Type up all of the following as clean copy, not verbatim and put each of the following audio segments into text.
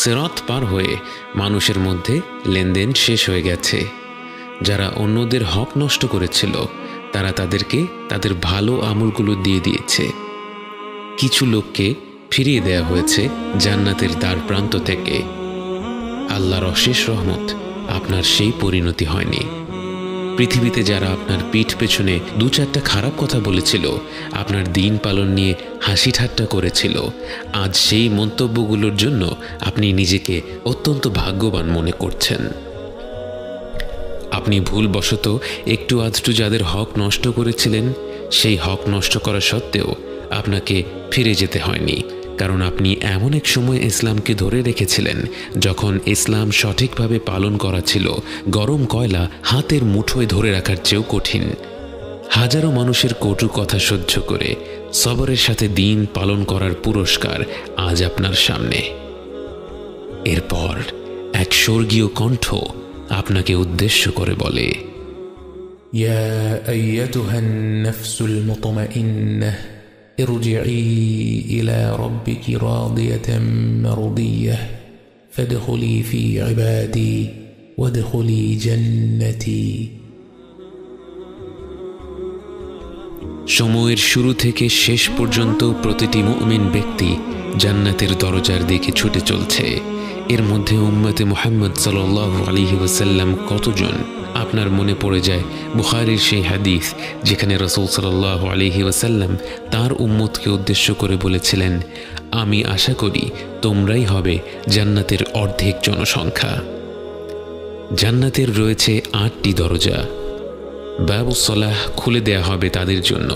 সিরাত পার হয়ে মানুষের মধ্যে লেনদেন শেষ হয়ে গেছে। যারা অন্যদের হক নষ্ট করেছিল তারা তাদেরকে তাদের ভালো আমলগুলো দিয়ে দিয়েছে। কিছু লোককে ফিরিয়ে দেয়া হয়েছে জান্নাতের দ্বার প্রান্ত থেকে। আল্লাহর অশেষ রহমত আপনার সেই পরিণতি হয়নি। পৃথিবীতে যারা আপনার পিঠ পেছনে দু চারটা খারাপ কথা বলেছিল, আপনার দিন পালন নিয়ে হাসি ঠাট্টা করেছিল, আজ সেই মন্তব্যগুলোর জন্য আপনি নিজেকে অত্যন্ত ভাগ্যবান মনে করছেন। আপনি ভুলবশত একটু আধটু যাদের হক নষ্ট করেছিলেন, সেই হক নষ্ট করা সত্ত্বেও আপনাকে ফিরে যেতে হয়নি, কারণ আপনি এমন এক সময় ইসলামকে ধরে রেখেছিলেন যখন ইসলাম সঠিকভাবে পালন করা ছিল গরম কয়লা হাতের মুঠোয় ধরে রাখার চেয়েও কঠিন। হাজারো মানুষের কটু কথা সহ্য করে সবরের সাথে দিন পালন করার পুরস্কার আজ আপনার সামনে। এরপর এক স্বর্গীয় কণ্ঠ আপনাকে উদ্দেশ্য করে বলে, ইয়া আইয়াতুহান নাফসুল মুতমাইন্নাহ ارجعي إلى ربك راضية مرضية فادخلي في عبادي وادخلي جنتي। সময়ের শুরু থেকে শেষ পর্যন্ত প্রতিটি মুমিন ব্যক্তি জান্নাতের দরজার দিকে ছুটে চলছে। এর মধ্যে উম্মতে মুহাম্মদ সাল্লাল্লাহু আলাইহি ওয়াসাল্লাম কতজন? আপনার মনে পড়ে যায় বুখারীর সেই হাদিস যেখানে রাসূল সাল্লাল্লাহু আলাইহি ওয়াসাল্লাম তার উম্মতকে উদ্দেশ্য করে বলেছিলেন, আমি আশা করি তোমরাই হবে জান্নাতের অর্ধেক জনসংখ্যা। জান্নাতের রয়েছে 8টি দরজা। বাবুস সালাহ খুলে দেয়া হবে তাদের জন্য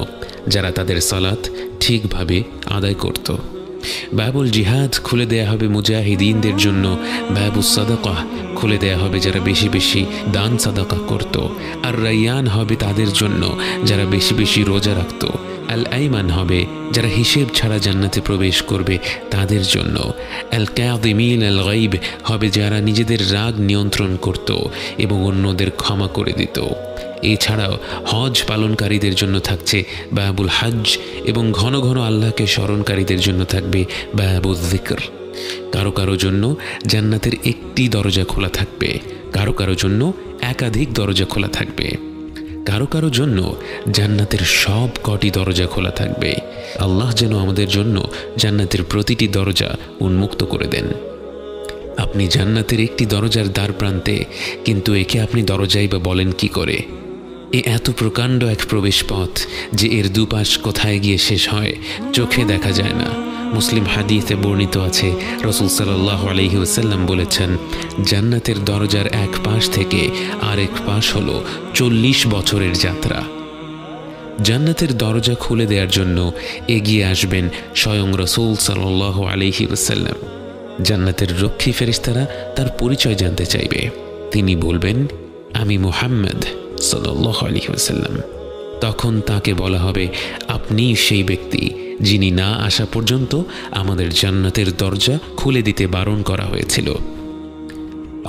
যারা তাদের সালাত ঠিকভাবে আদায় করত। বাবুল জিহাদ খুলে দেয়া হবে মুজাহিদিনদের জন্য। বাবুস সাদাকাহ খুলে দেয়া হবে যারা বেশি বেশি দান সাদাকা করত। আর রাইয়ান হবে তাদের জন্য যারা বেশি বেশি রোজা রাখত। আল আইমান হবে যারা হিসেব ছাড়া জান্নাতে প্রবেশ করবে তাদের জন্য। আল কাযিমিন আল গায়ব হবে যারা নিজেদের রাগ নিয়ন্ত্রণ করত এবং অন্যদের ক্ষমা করে দিত। এছাড়াও হজ পালনকারীদের জন্য থাকছে বাবুল হজ এবং ঘন ঘন আল্লাহকে স্মরণকারীদের জন্য থাকবে বাবুল যিকর। কারো কারো জন্য জান্নাতের একটি দরজা খোলা থাকবে, কারো কারো জন্য একাধিক দরজা খোলা থাকবে, কারো কারো জন্য জান্নাতের সব কটি দরজা খোলা থাকবে। আল্লাহ যেন আমাদের জন্য জান্নাতের প্রতিটি দরজা উন্মুক্ত করে দেন। আপনি জান্নাতের একটি দরজার দ্বার প্রান্তে, কিন্তু একে আপনি দরজাই বা বলেন কি করে? এ এত প্রকাণ্ড এক প্রবেশ পথ যে এর দুপাশ কোথায় গিয়ে শেষ হয় চোখে দেখা যায় না। মুসলিম হাদিসে বর্ণিত আছে, রাসূল সাল্লাল্লাহু আলাইহি ওয়াসাল্লাম বলেছেন, জান্নাতের দরজার এক পাশ থেকে আরেক পাশ হলো 40 বছরের যাত্রা। জান্নাতের দরজা খুলে দেওয়ার জন্য এগিয়ে আসবেন স্বয়ং রাসূল সাল্লাল্লাহু আলাইহি ওয়াসাল্লাম। জান্নাতের রক্ষী ফেরেশতারা তার পরিচয় জানতে চাইবে। তিনি বলবেন, আমি মুহাম্মদ সাল্লাল্লাহু আলাইহি ওয়াসাল্লাম। তখন তাকে বলা হবে, আপনি সেই ব্যক্তি যিনি না আসা পর্যন্ত আমাদের জান্নাতের দরজা খুলে দিতে বারণ করা হয়েছিল।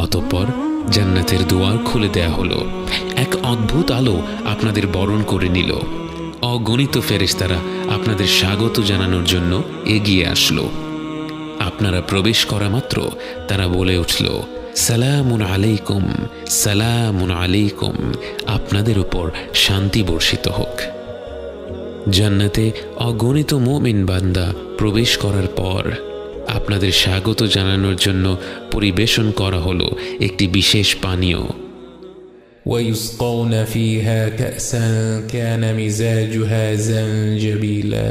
অতঃপর জান্নাতের দুয়ার খুলে দেয়া হলো। এক অদ্ভুত আলো আপনাদের বরণ করে নিল। অগণিত ফেরেশতারা আপনাদের স্বাগত জানানোর জন্য এগিয়ে আসলো। আপনারা প্রবেশ করা মাত্র তারা বলে উঠল, সালামুন আলাইকুম, সালামুন আলাইকুম, আপনাদের উপর শান্তি বর্ষিত হোক। জান্নাতে অগণিত মুমিন বান্দা প্রবেশ করার পর আপনাদের স্বাগত জানানোর জন্য পরিবেশন করা হলো একটি বিশেষ পানীয়। ويسقون فيها كأسا كان مزاجها زنجبيلا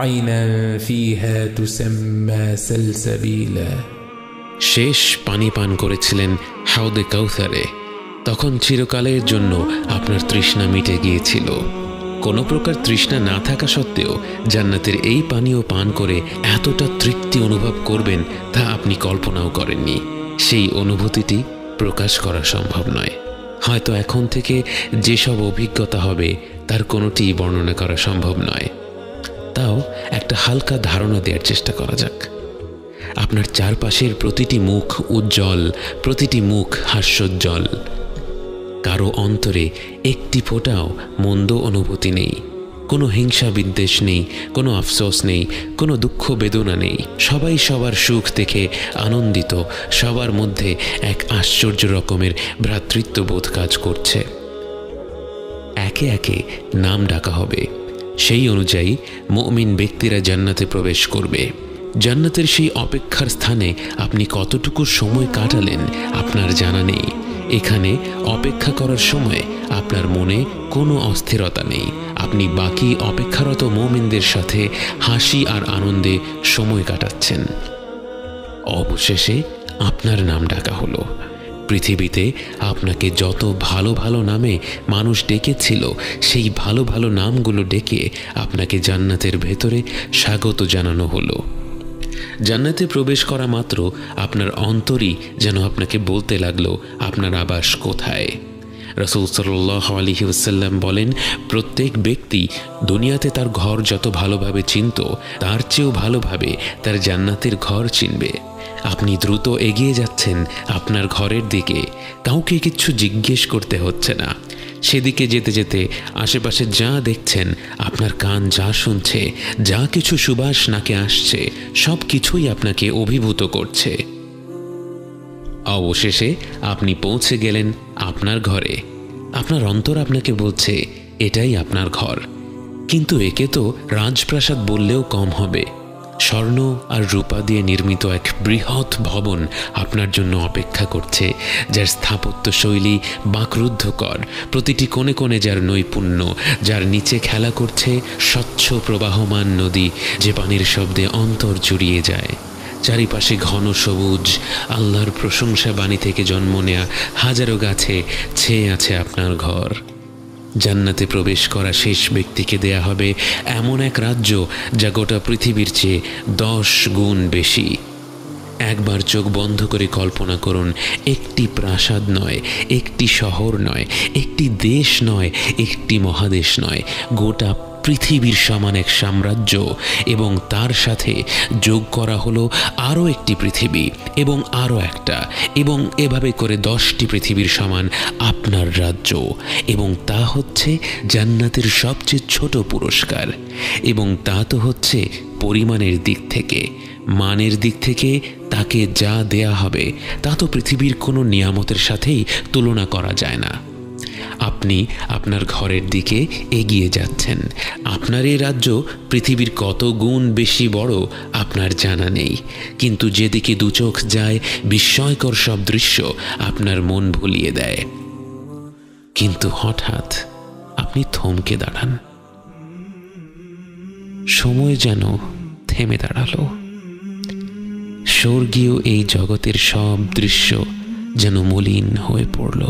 عينا فيها تسمى سلسبيلا। শেষ পানি পান করেছিলেন হাউদে কাউসারে। তখন চিরকালের জন্য আপনার তৃষ্ণা মিটে গিয়েছিল। কোনো প্রকার তৃষ্ণা না থাকা সত্ত্বেও জান্নাতের এই পানীয় পান করে এতটা তৃপ্তি অনুভব করবেন তা আপনি কল্পনাও করেননি। সেই অনুভূতিটি প্রকাশ করা সম্ভব নয়। হয়তো এখন থেকে যেসব অভিজ্ঞতা হবে তার কোনোটি বর্ণনা করা সম্ভব নয়। তাও একটা হালকা ধারণা দেওয়ার চেষ্টা করা যাক। আপনার চারপাশের প্রতিটি মুখ উজ্জ্বল, প্রতিটি মুখ হাস্যোজ্জ্বল। কারো অন্তরে একটি ফোঁটাও মন্দ অনুভূতি নেই। কোনো হিংসা বিদ্বেষ নেই, কোনো আফসোস নেই, কোনো দুঃখ বেদনা নেই। সবাই সবার সুখ দেখে আনন্দিত, সবার মধ্যে এক আশ্চর্য রকমের ভ্রাতৃত্ববোধ কাজ করছে। একে একে নাম ডাকা হবে, সেই অনুযায়ী মুমিন ব্যক্তিরা জান্নাতে প্রবেশ করবে। জান্নাতের সেই অপেক্ষার স্থানে আপনি কতটুকু সময় কাটালেন আপনার জানা নেই। এখানে অপেক্ষা করার সময় আপনার মনে কোনো অস্থিরতা নেই। আপনি বাকি অপেক্ষারত মুমিনদের সাথে হাসি আর আনন্দে সময় কাটাচ্ছেন। অবশেষে আপনার নাম ডাকা হলো। পৃথিবীতে আপনাকে যত ভালো ভালো নামে মানুষ ডেকেছিল, সেই ভালো ভালো নামগুলো ডেকে আপনাকে জান্নাতের ভেতরে স্বাগত জানানো হলো। জান্নাতে প্রবেশ করা মাত্র আপনার অন্তরই যেন আপনাকে বলতে লাগলো আপনার আবাস কোথায়। রাসূল সাল্লাল্লাহু আলাইহি ওয়াসাল্লাম বলেন, প্রত্যেক ব্যক্তি দুনিয়াতে তার ঘর যত ভালোভাবে চিনত, তার চেয়েও ভালোভাবে তার জান্নাতের ঘর চিনবে। আপনি দ্রুত এগিয়ে যাচ্ছেন আপনার ঘরের দিকে, কাউকে কিছু জিজ্ঞেস করতে হচ্ছে না। সেদিকে যেতে যেতে আশেপাশে যা দেখছেন, আপনার কান যা শুনছে, যা কিছু সুবাস নাকে আসছে, সব কিছুই আপনাকে অভিভূত করছে। অবশেষে আপনি পৌঁছে গেলেন আপনার ঘরে। আপনার অন্তর আপনাকে বলছে এটাই আপনার ঘর। কিন্তু একে তো রাজপ্রাসাদ বললেও কম হবে। স্বর্ণ আর রূপা দিয়ে নির্মিত এক বৃহৎ ভবন আপনার জন্য অপেক্ষা করছে, যার স্থাপত্য শৈলী বাকরুদ্ধকর। প্রতিটি কোণে কোণে যার নৈপুণ্য, যার নিচে খেলা করছে স্বচ্ছ প্রবাহমান নদী, যে পানির শব্দে অন্তর জুড়িয়ে যায়। চারিপাশে ঘন সবুজ, আল্লাহর প্রশংসা বাণী থেকে জন্ম নেয়া হাজারো গাছে ছেয়ে আছে আপনার ঘর। জান্নাতে প্রবেশ করা শেষ ব্যক্তিকে দেয়া হবে এমন এক রাজ্য যা গোটা পৃথিবীর চেয়ে 10 গুণ বেশি। একবার চোখ বন্ধ করে কল্পনা করুন, একটি প্রাসাদ নয়, একটি শহর নয়, একটি দেশ নয়, একটি মহাদেশ নয়, গোটা পৃথিবীর সমান এক সাম্রাজ্য, এবং তার সাথে যোগ করা হলো আরও একটি পৃথিবী এবং আরও একটা, এবং এভাবে করে 10টি পৃথিবীর সমান আপনার রাজ্য। এবং তা হচ্ছে জান্নাতের সবচেয়ে ছোট পুরস্কার। এবং তা তো হচ্ছে পরিমাণের দিক থেকে। মানের দিক থেকে তাকে যা দেয়া হবে তা তো পৃথিবীর কোনো নিয়ামতের সাথেই তুলনা করা যায় না। আপনি আপনার ঘরের দিকে এগিয়ে যাচ্ছেন। আপনার এই রাজ্য পৃথিবীর কত গুণ বেশি বড় আপনার জানা নেই, কিন্তু যেদিকে দুচোখ যায় বিস্ময়কর সব দৃশ্য আপনার মন ভুলিয়ে দেয়। কিন্তু হঠাৎ আপনি থমকে দাঁড়ান। সময় যেন থেমে দাঁড়ালো। স্বর্গীয় এই জগতের সব দৃশ্য যেন মলিন হয়ে পড়ল।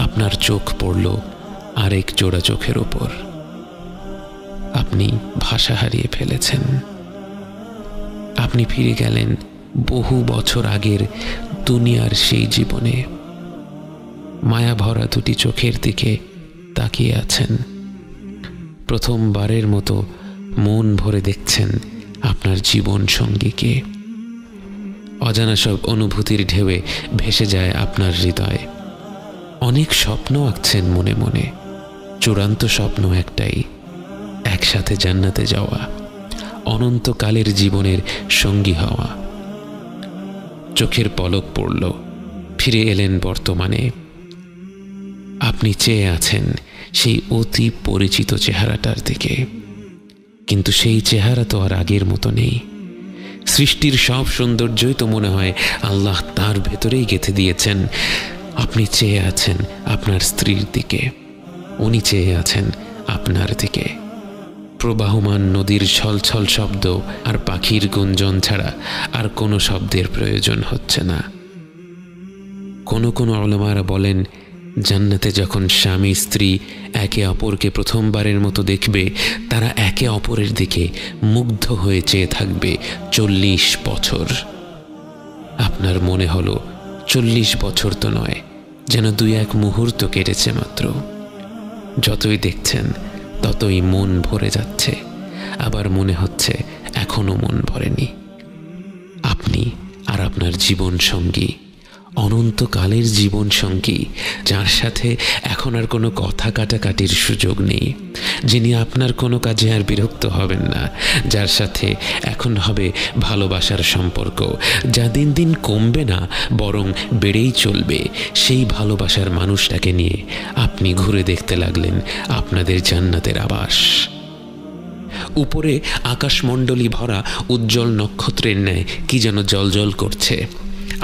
আপনার চোখ পড়ল আরেক জোড়া চোখের ওপর। আপনি ভাষা হারিয়ে ফেলেছেন। আপনি ফিরে গেলেন বহু বছর আগের দুনিয়ার সেই জীবনে। মায়া ভরা দুটি চোখের দিকে তাকিয়ে আছেন। প্রথমবারের মতো মন ভরে দেখছেন আপনার জীবন সঙ্গীকে। অজানা সব অনুভূতির ঢেউয়ে ভেসে যায় আপনার হৃদয়। অনেক স্বপ্ন আঁকছেন মনে মনে। চূড়ান্ত স্বপ্ন একটাই, একসাথে জান্নাতে যাওয়া, অনন্তকালের জীবনের সঙ্গী হওয়া। চোখের পলক পড়ল, ফিরে এলেন বর্তমানে। আপনি চেয়ে আছেন সেই অতি পরিচিত চেহারাটার দিকে, কিন্তু সেই চেহারা তো আর আগের মতো নেই। সৃষ্টির সব সৌন্দর্যই তো মনে হয় আল্লাহ তার ভেতরেই গেঁথে দিয়েছেন। আপনি চেয়ে আছেন আপনার স্ত্রীর দিকে, উনি চেয়ে আছেন আপনার দিকে। প্রবাহমান নদীর ছলছল শব্দ আর পাখির গুঞ্জন ছাড়া আর কোনো শব্দের প্রয়োজন হচ্ছে না। কোনো কোনো উলামারা বলেন, জান্নাতে যখন স্বামী স্ত্রী একে অপরকে প্রথমবারের মতো দেখবে, তারা একে অপরের দিকে মুগ্ধ হয়ে চেয়ে থাকবে 40 বছর। আপনার মনে হলো 40 বছর তো নয়, যেন 2-1 মুহূর্ত কেটেছে মাত্র। যতই দেখছেন ততই মন ভরে যাচ্ছে, আবার মনে হচ্ছে এখনো মন ভরেনি। আপনি আর আপনার জীবন সঙ্গী অনন্তকালের জীবন সঙ্গী, যার সাথে এখন আর কোনো কথা কাটাকাটির সুযোগ নেই, যিনি আপনার কোনো কাজে আর বিরক্ত হবেন না, যার সাথে এখন হবে ভালোবাসার সম্পর্ক, যা দিন দিন কমবে না বরং বেড়েই চলবে। সেই ভালোবাসার মানুষটাকে নিয়ে আপনি ঘুরে দেখতে লাগলেন আপনাদের জান্নাতের আবাস। উপরে আকাশমণ্ডলী ভরা উজ্জ্বল নক্ষত্রের ন্যায় কি যেন জ্বলজ্বল করছে।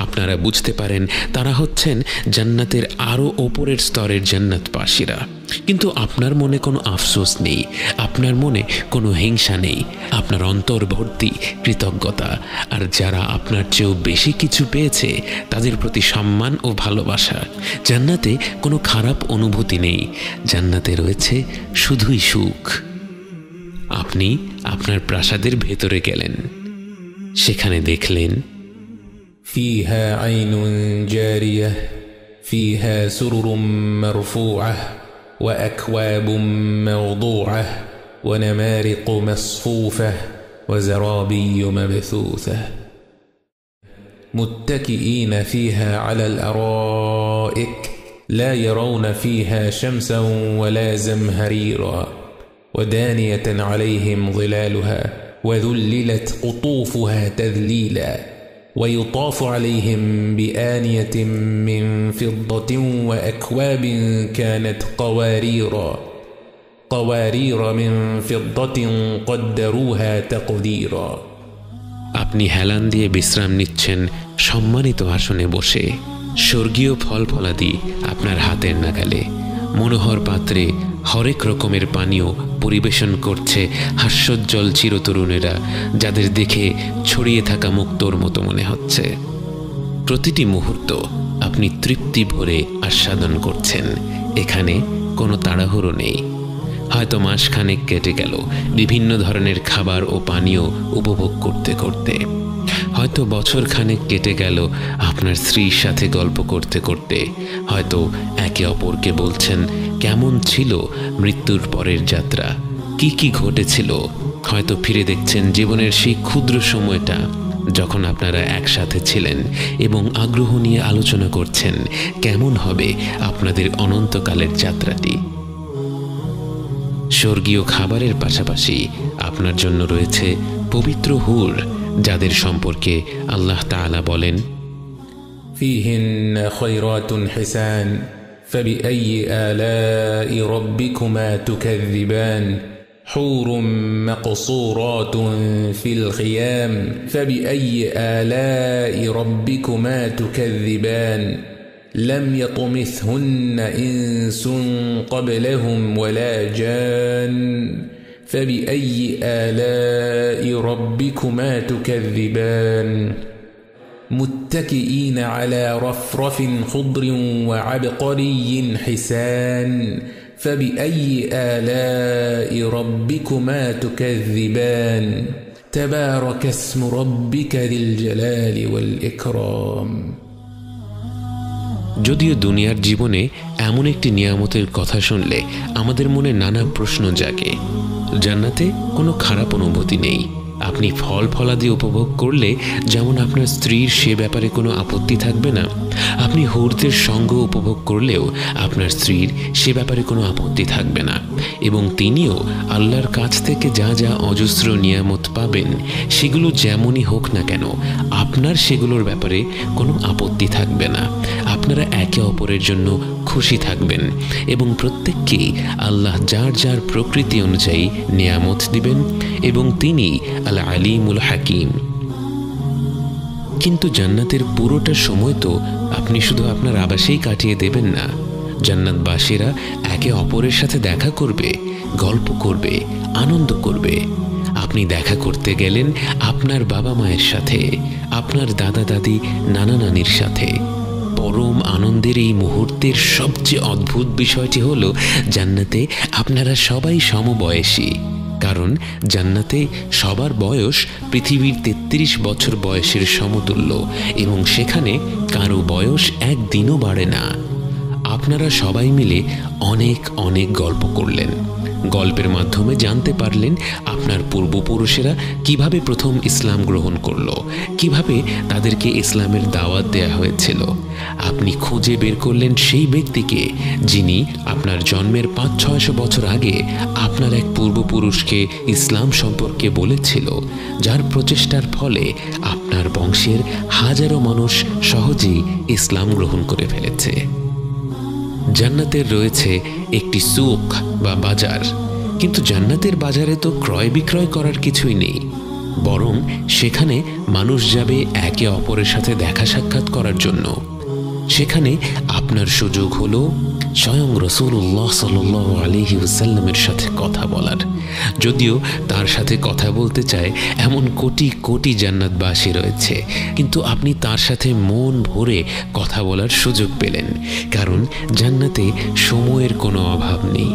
আপনারা বুঝতে পারেন তারা হচ্ছেন জান্নাতের আরও ওপরের স্তরের জান্নাতবাসীরা। কিন্তু আপনার মনে কোনো আফসোস নেই, আপনার মনে কোনো হিংসা নেই, আপনার অন্তর ভর্তি কৃতজ্ঞতা। আর যারা আপনার চেয়েও বেশি কিছু পেয়েছে তাদের প্রতি সম্মান ও ভালোবাসা। জান্নাতে কোনো খারাপ অনুভূতি নেই, জান্নাতে রয়েছে শুধুই সুখ। আপনি আপনার প্রাসাদের ভেতরে গেলেন, সেখানে দেখলেন فيها عين جارية فيها سرر مرفوعة وأكواب موضوعة ونمارق مصفوفة وزرابي مبثوثة متكئين فيها على الأرائك لا يرون فيها شمسا ولا زمهريرا ودانية عليهم ظلالها وذللت قطوفها تذليلا ويطاف عليهم بآنية من فضة وأكواب كانت قوارير من فضة قدروها تقديرا। আপনি হেলান দিয়ে বিশ্রাম নিচ্ছেন সম্মানিত আসনে বসে, স্বর্গীয় ফল ফলাদি আপনার হাতের নাগালে, মনোহর পাত্রে হরেক রকমের পানীয় পরিবেশন করছে হাস্যোজ্জ্বল চিরতরুণেরা, যাদের দেখে ছড়িয়ে থাকা মুক্তোর মতো মনে হচ্ছে। প্রতিটি মুহূর্ত আপনি তৃপ্তি ভরে আস্বাদন করছেন। এখানে কোনো তাড়াহুড়ো নেই। হয়তো মাসখানেক কেটে গেল বিভিন্ন ধরনের খাবার ও পানীয় উপভোগ করতে করতে, হয়তো বছরখানেক কেটে গেল আপনার স্ত্রীর সাথে গল্প করতে করতে, হয়তো একে অপরকে বলছেন কেমন ছিল মৃত্যুর পরের যাত্রা, কি কি ঘটেছিল। হয়তো ফিরে দেখছেন জীবনের সেই ক্ষুদ্র সময়টা যখন আপনারা একসাথে ছিলেন এবং আগ্রহ নিয়ে আলোচনা করছেন কেমন হবে আপনাদের অনন্তকালের যাত্রাটি। স্বর্গীয় খাবারের পাশাপাশি আপনার জন্য রয়েছে পবিত্র হুর, যাদের সম্পর্কে আল্লাহ তাআলা বলেন فيهن خيرات حسان فبأي آلاء ربكما تكذبان حور مقصورات في الخيام فبأي آلاء ربكما تكذبان لم يطمثهن إنس قبلهم ولا جان فبأي آلاء ربكما تكذبان متكئين على رفرف خضر وعبقري حسان فبأي آلاء ربكما تكذبان تبارك اسم ربك ذي الجلال والإكرام। যদিও দুনিয়ার জীবনে এমন একটি নিয়ামতের কথা শুনলে আমাদের মনে নানা প্রশ্ন জাগে। জান্নাতে কোনো খারাপ অনুভূতি নেই। আপনি ফল ফলাদি উপভোগ করলে যেমন আপনার স্ত্রীর সে ব্যাপারে কোনো আপত্তি থাকবে না, আপনি হুরদের সঙ্গ উপভোগ করলেও আপনার স্ত্রীর সে ব্যাপারে কোনো আপত্তি থাকবে না, এবং তিনিও আল্লাহর কাছ থেকে যা যা অজস্র নিয়ামত পাবেন সেগুলো যেমনই হোক না কেন আপনার সেগুলোর ব্যাপারে কোনো আপত্তি থাকবে না। আপনারা একে অপরের জন্য খুশি থাকবেন এবং প্রত্যেককেই আল্লাহ যার যার প্রকৃতি অনুযায়ী নিয়ামত দিবেন, এবং তিনি আল আলিমুল হাকিম। কিন্তু জান্নাতের পুরোটা সময় তো আপনি শুধু আপনার আবাসেই কাটিয়ে দেবেন না। জান্নাতবাসীরা একে অপরের সাথে দেখা করবে, গল্প করবে, আনন্দ করবে। আপনি দেখা করতে গেলেন আপনার বাবা মায়ের সাথে, আপনার দাদা দাদি, নানা নানির সাথে। পরম আনন্দের এই মুহূর্তের সবচেয়ে অদ্ভুত বিষয়টি হলো জান্নাতে আপনারা সবাই সমবয়সী, কারণ জান্নাতে সবার বয়স পৃথিবীর 33 বছর বয়সের সমতুল্য, এবং সেখানে কারো বয়স একদিনও বাড়ে না। আপনারা সবাই মিলে অনেক অনেক গল্প করলেন, গল্পের মাধ্যমে জানতে পারলেন আপনার পূর্বপুরুষেরা কিভাবে প্রথম ইসলাম গ্রহণ করলো, কিভাবে তাদেরকে ইসলামের দাওয়াত দেয়া হয়েছিল। আপনি খুঁজে বের করলেন সেই ব্যক্তিকে যিনি আপনার জন্মের 500-600 বছর আগে আপনার এক পূর্বপুরুষকে ইসলাম সম্পর্কে বলেছিল, যার প্রচেষ্টার ফলে আপনার বংশের হাজারো মানুষ সহজেই ইসলাম গ্রহণ করে ফেলেছে। জান্নাতের রয়েছে একটি সুক বা বাজার, কিন্তু জান্নাতের বাজারে তো ক্রয় বিক্রয় করার কিছুই নেই, বরং সেখানে মানুষ যাবে একে অপরের সাথে দেখা সাক্ষাৎ করার জন্য। সেখানে আপনার সুযোগ হলো স্বয়ং রাসূলুল্লাহ সাল্লাল্লাহু আলাইহি ওয়াসাল্লামের সাথে কথা বলার। যদিও তার সাথে কথা বলতে চায় এমন কোটি কোটি জান্নাতবাসী রয়েছে, কিন্তু আপনি তার সাথে মন ভরে কথা বলার সুযোগ পেলেন, কারণ জান্নাতে সময়ের কোনো অভাব নেই।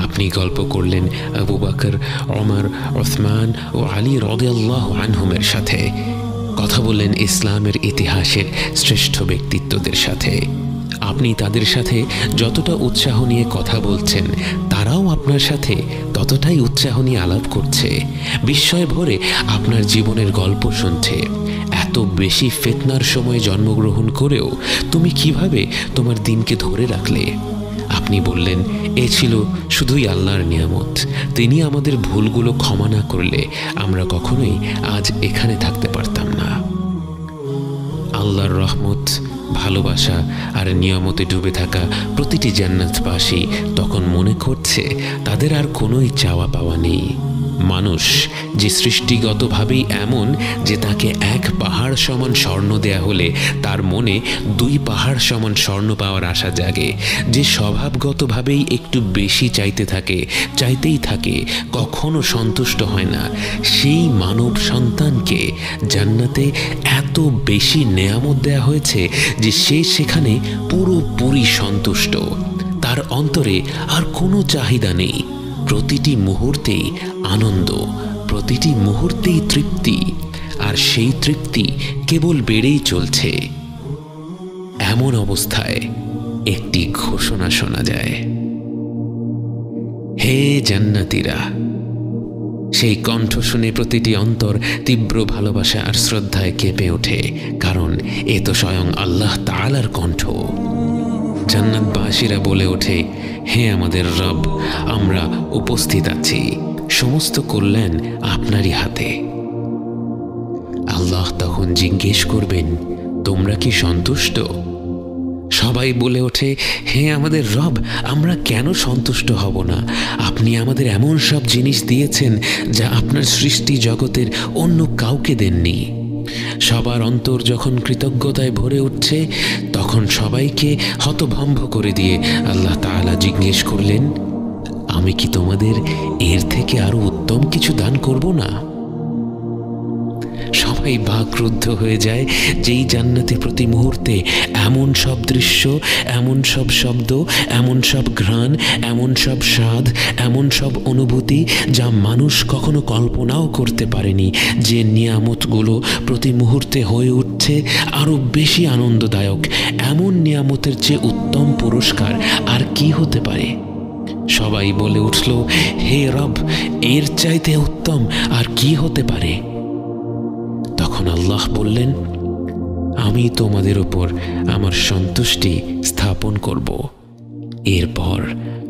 আপনি গল্প করলেন আবু বকর, ওমর, ওসমান ও আলী রাদিয়াল্লাহু আনহুমের সাথে, কথা বললেন ইসলামের ইতিহাসের শ্রেষ্ঠ ব্যক্তিত্বদের সাথে। আপনি তাদের সাথে যতটা উৎসাহ নিয়ে কথা বলছেন, তারাও আপনার সাথে ততটাই উৎসাহ নিয়ে আলাপ করছে, বিস্ময় ভরে আপনার জীবনের গল্প শুনছে। এত বেশি ফিতনার সময়ে জন্মগ্রহণ করেও তুমি কিভাবে তোমার দিনকে ধরে রাখলে? আপনি বললেন, এ ছিল শুধুই আল্লাহর নিয়ামত। তিনি আমাদের ভুলগুলো ক্ষমা না করলে আমরা কখনোই আজ এখানে থাকতে পারতাম না। আল্লাহর রহমত, ভালোবাসা আর নিয়ামতে ডুবে থাকা প্রতিটি জান্নাতবাসী তখন মনে করছে তাদের আর কোনোই চাওয়া পাওয়া নেই। মানুষ যে সৃষ্টিগতভাবেই এমন যে তাকে এক পাহাড় সমান স্বর্ণ দেয়া হলে তার মনে 2 পাহাড় সমান স্বর্ণ পাওয়ার আশা জাগে, যে স্বভাবগতভাবেই একটু বেশি চাইতেই থাকে, কখনো সন্তুষ্ট হয় না, সেই মানব সন্তানকে জান্নাতে এত বেশি নেয়ামত দেয়া হয়েছে যে সে সেখানে পুরোপুরি সন্তুষ্ট। তার অন্তরে আর কোনো চাহিদা নেই, প্রতিটি মুহূর্তেই আনন্দ, প্রতিটি মুহূর্তেই তৃপ্তি, আর সেই তৃপ্তি কেবল বেড়েই চলছে। এমন অবস্থায় একটি ঘোষণা শোনা যায়, হে জান্নাতীরা। সেই কণ্ঠ শুনে প্রতিটি অন্তর তীব্র ভালোবাসা আর শ্রদ্ধায় কেঁপে ওঠে, কারণ এ তো স্বয়ং আল্লাহ তাআলার কণ্ঠ। জান্নাতবাসীরা বলে ওঠে, হে আমাদের রব, আমরা উপস্থিত আছি, সমস্ত কল্যাণ আপনারই হাতে। আল্লাহ তখন জিজ্ঞেস করবেন, তোমরা কি সন্তুষ্ট? সবাই বলে ওঠে, হে আমাদের রব, আমরা কেন সন্তুষ্ট হব না? আপনি আমাদের এমন সব জিনিস দিয়েছেন যা আপনার সৃষ্টি জগতের অন্য কাউকে দেননি। সবার অন্তর যখন কৃতজ্ঞতায় ভরে উঠছে, তখন সবাইকে হতভম্ব করে দিয়ে আল্লাহ তাআলা জিজ্ঞেস করলেন, আমি কি তোমাদের এর থেকে আরো উত্তম কিছু দান করব না? সবাই বাকরুদ্ধ হয়ে যায়, যেই জান্নাতে প্রতি মুহূর্তে এমন সব দৃশ্য, এমন সব শব্দ, এমন সব ঘ্রাণ, এমন সব স্বাদ, এমন সব অনুভূতি যা মানুষ কখনো কল্পনাও করতে পারেনি। যে নিয়ামতগুলো প্রতি মুহূর্তে হয়ে উঠছে আরো বেশি আনন্দদায়ক, এমন নিয়ামতের চেয়ে উত্তম পুরস্কার আর কি হতে পারে? সবাই বলে উঠল, হে রব, এর চাইতে উত্তম আর কি হতে পারে? তখন আল্লাহ বললেন, আমি তোমাদের উপর আমার সন্তুষ্টি স্থাপন করব, এরপর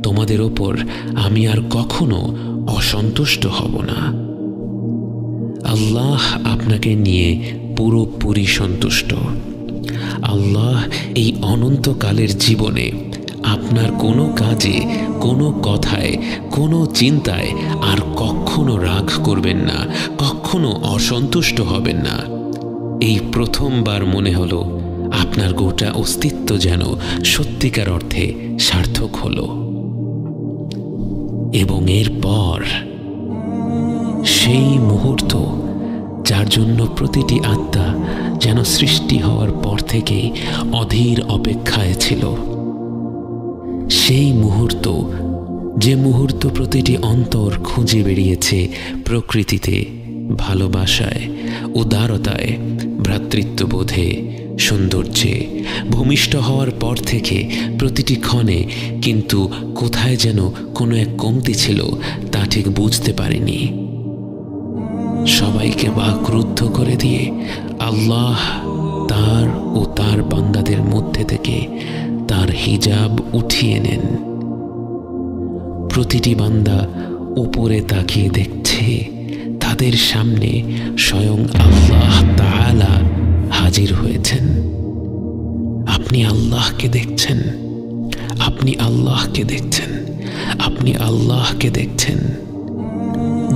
তোমাদের উপর আমি আর কখনো অসন্তুষ্ট হব না। আল্লাহ আপনাকে নিয়ে পুরোপুরি সন্তুষ্ট। আল্লাহ এই অনন্তকালের জীবনে আপনার কোনো কাজে, কোনো কথায়, কোনো চিন্তায় আর কখনো রাগ করবেন না, কখনো অসন্তুষ্ট হবেন না। এই প্রথমবার মনে হলো আপনার গোটা অস্তিত্ব যেন সত্যিকার অর্থে সার্থক হলো। এবং এরপর সেই মুহূর্ত যার জন্য প্রতিটি আত্মা যেন সৃষ্টি হওয়ার পর থেকেই অধীর অপেক্ষায় ছিল, সেই মুহূর্ত, যে মুহূর্ত প্রতিটি অন্তর খুঁজে বেরিয়েছে প্রকৃতিতে, ভালোবাসায়, উদারতায়, ভ্রাতৃত্ববোধে, সৌন্দর্যে ভূমিষ্ঠ হওয়ার পর থেকে প্রতিটি ক্ষণে কিন্তু কোথায় যেন কোনো এক কমতি ছিল, তা ঠিক বুঝতে পারেনি। সবাইকে বাকরুদ্ধ করে দিয়ে আল্লাহ তার ও তার বান্দাদের মধ্যে থেকে তার হিজাব উঠিয়ে নেন। প্রতিটি বান্দা উপরে তাকিয়ে দেখছে, তাদের সামনে স্বয়ং আল্লাহ তাআলা হাজির হয়েছেন। আপনি আল্লাহকে দেখছেন, আপনি আল্লাহকে দেখছেন, আপনি আল্লাহকে দেখছেন।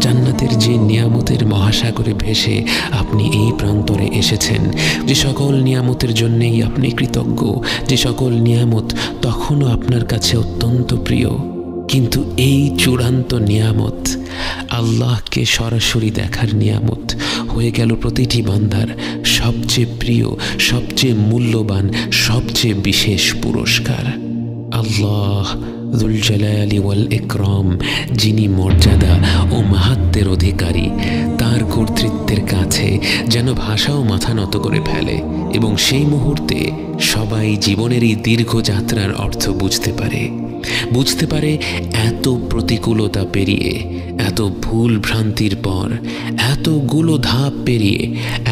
জান্নাতের যে নিয়ামতের মহাসাগরে ভেসে আপনি এই প্রান্তরে এসেছেন, যে সকল নিয়ামতের জন্যেই আপনি কৃতজ্ঞ, যে সকল নিয়ামত তখনও আপনার কাছে অত্যন্ত প্রিয়, কিন্তু এই চূড়ান্ত নিয়ামত, আল্লাহকে সরাসরি দেখার নিয়ামত হয়ে গেল প্রতিটি বান্দার সবচেয়ে প্রিয়, সবচেয়ে মূল্যবান, সবচেয়ে বিশেষ পুরস্কার। আল্লাহ যুল জালালি ওয়াল ইকরাম, যিনি মর্যাদা ও মাহাত্ম্যের অধিকারী, তার কর্তৃত্বের কাছে যেন ভাষাও মাথা নত করে ফেলে, এবং সেই মুহূর্তে সবাই জীবনের এই দীর্ঘ যাত্রার অর্থ বুঝতে পারে এত প্রতিকূলতা পেরিয়ে, এত ভুল ভ্রান্তির পর, এতগুলো ধাপ পেরিয়ে,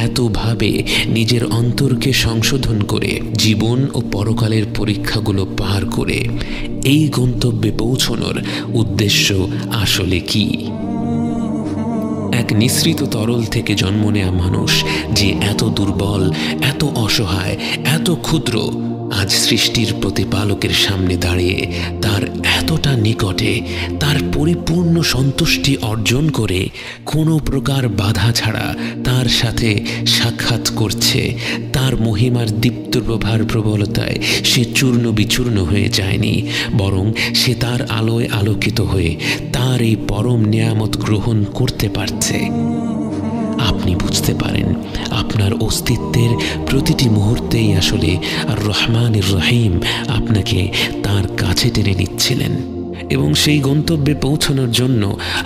এতভাবে নিজের অন্তরকে সংশোধন করে, জীবন ও পরকালের পরীক্ষাগুলো পার করে এই গন্তব্যে পৌঁছানোর উদ্দেশ্য আসলে কি। এক নিঃসৃত তরল থেকে জন্ম নেয়া মানুষ যে এত দুর্বল, এত অসহায়, এত ক্ষুদ্র, আজ সৃষ্টির প্রতিপালকের সামনে দাঁড়িয়ে তার এতটা নিকটে, তার পরিপূর্ণ সন্তুষ্টি অর্জন করে কোনো প্রকার বাধা ছাড়া তার সাথে সাক্ষাৎ করছে, তার মহিমার দীপ্ত প্রভার প্রবলতায় সে চূর্ণ বিচূর্ণ হয়ে যায়নি, বরং সে তার আলোয় আলোকিত হয়ে তার এই পরম নিয়ামত গ্রহণ করতে পারছে। আপনি বুঝতে পারেন আপনার অস্তিত্বের প্রতিটি মুহূর্তেই আসলে আর রহমানির রহিম আপনাকে তার কাছে টেনে নিচ্ছিলেন, এবং সেই গন্তব্যে পৌঁছানোর জন্য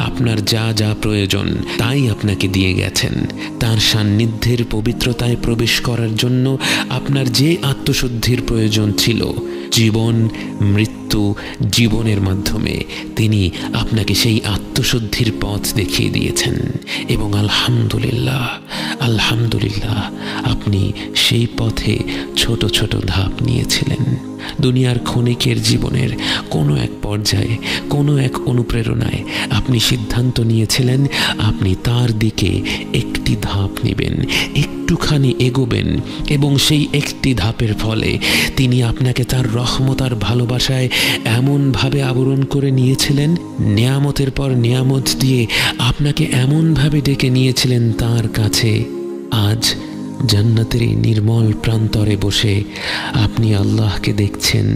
আপনার যা যা প্রয়োজন তাই আপনাকে দিয়ে গেছেন। তার সান্নিধ্যের পবিত্রতায় প্রবেশ করার জন্য আপনার যে আত্মশুদ্ধির প্রয়োজন ছিল, জীবন মৃত্যু জীবনের মাধ্যমে তিনি আপনাকে সেই আত্মশুদ্ধির পথ দেখিয়ে দিয়েছেন, এবং আলহামদুলিল্লাহ আলহামদুলিল্লাহ আপনি সেই পথে ছোট ছোট ধাপ নিয়েছিলেন। দুনিয়ার ক্ষণিকের জীবনের কোনো এক পর্যায়ে, কোনো এক অনুপ্রেরণায় আপনি সিদ্ধান্ত নিয়েছিলেন আপনি তার দিকে একটি ধাপ নেবেন, একটুখানি এগোবেন, এবং সেই একটি ধাপের ফলে তিনি আপনাকে তার রহমত আর ভালোবাসায় এমনভাবে আবরণ করে নিয়েছিলেন, নিয়ামতের পর নিয়ামত দিয়ে আপনাকে এমনভাবে ডেকে নিয়েছিলেন তার কাছে। আজ জান্নাতের এই নির্মল প্রান্তরে বসে আপনি আল্লাহকে দেখছেন,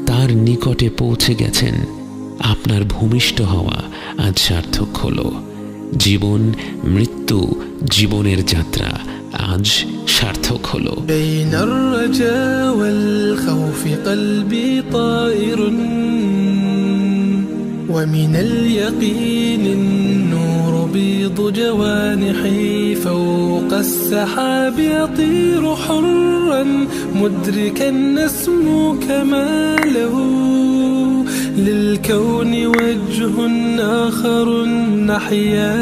তার নিকটে পৌঁছে গেছেন। আপনার ভূমিষ্ঠ হওয়া আজ সার্থক হলো। জীবন মৃত্যু জীবনের যাত্রা আজ সার্থক হলো। بين الرجاء والخوف قلبي طائر ومن اليقين النور بيض جوانحي فوق السحاب يطير حرا مدركا نسمو كماله للكون وجه آخر نحيا